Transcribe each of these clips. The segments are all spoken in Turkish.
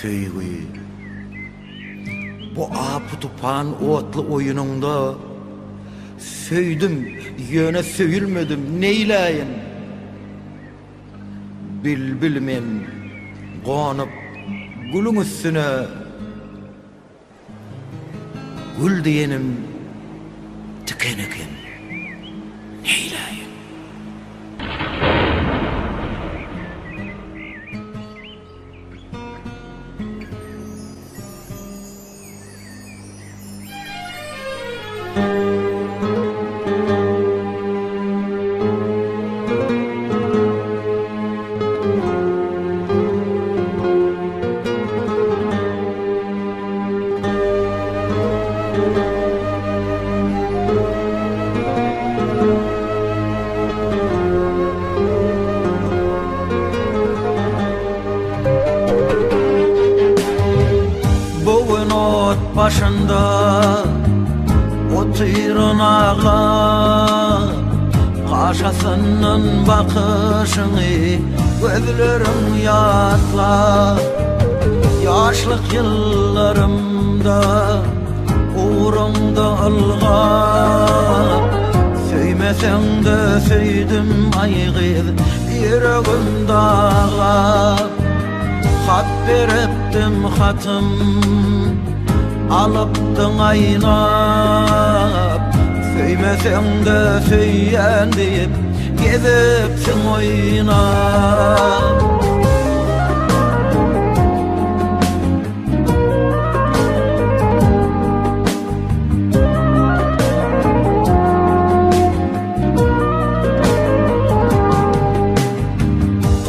Söýgi. Bu apy tupan otly oýununda söýdüm, ýöne söýülmedim, neýläýin? Bilbil men gonyp gulun üstüne gül diýenim tiken eken. Neýläýin? Başında oturun ağla, kaşasının bakışını gözlerim yatla. Yaşlık yıllarımda uğrumda ılgap, söymesen de söydüm aygır yüreğim dağlap. Hat bereptim hatım alıptın aynap, söymesen de söyyen deyip gezipsin oynap.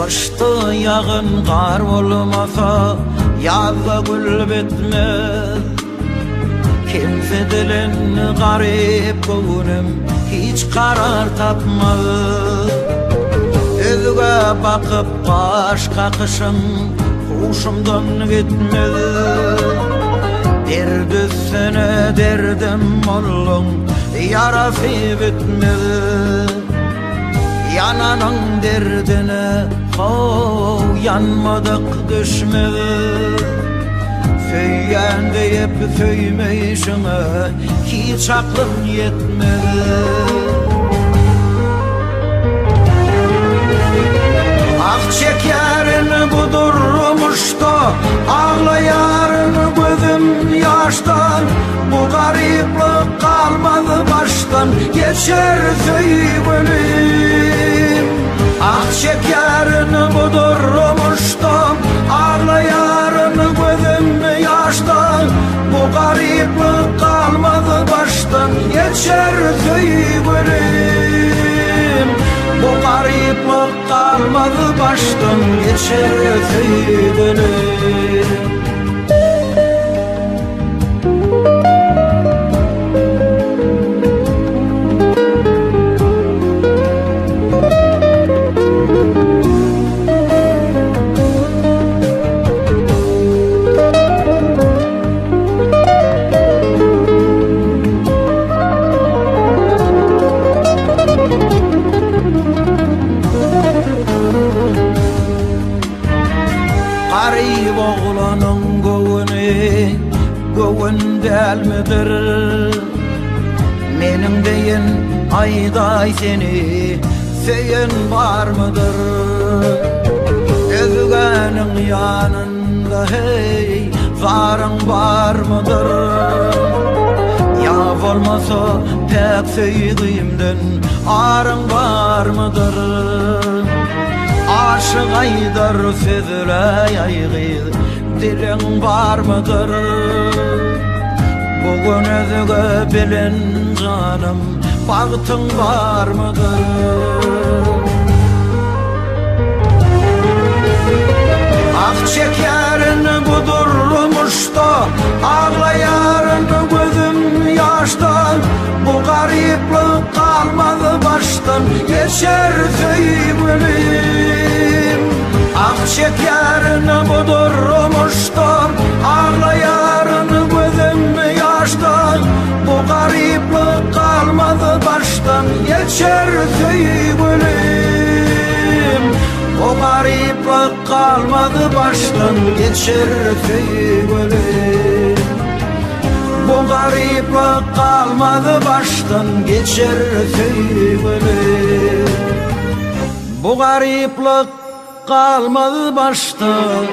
Kışta yağın kar olmasa yazda gül bitmez. Kimse dilin garip gönlüm hiç karar tapmaz. Özüge bakıp baş kakışın huşumdan gitmez. Derd üstüne derdim oldum, yarası bitmez. Yananın derdine yanmadık düşmez. Söyyen deyip söymeyişine hiç aklım yetmedi. Ah çekerin bu durmuşta, ağlayarın gözüm yaştan. Bu gariplik kalmadı baştan, geçer söygülüm. Ah çekerin bu durmuşta, ağlayarın gözüm yaştan. Bu gariplik kalmadı baştan, geçer söygülüm. Bu gariplik kalmadı baştan, geçer söygülüm. Garip oğlanın göğün del midir? Menim deyin ayday seni söyün var mıdır? Özgenin yanında hey zarın var mıdır? Ya olmasa pek söydüğümden arın var mıdır? Aşık aydar sözüle yaygı dilin var mıdır? Bugün özüge bilin canım, baktın var mıdır? Ah çekerin bu durmuşta, ağlayarın gözüm yaştan. Bu gariplik kalmadı baştan, geçer söygülüm. Ah çekerin bu durmuşta, ağlayarın gözüm yaştan. Bu gariplik kalmadı baştan, geçer söygülüm. O gariplik kalmadı baştan geçer böyle. Bu gariplik kalmadı baştan geçer böyle. Bu gariplik kalmadı baştan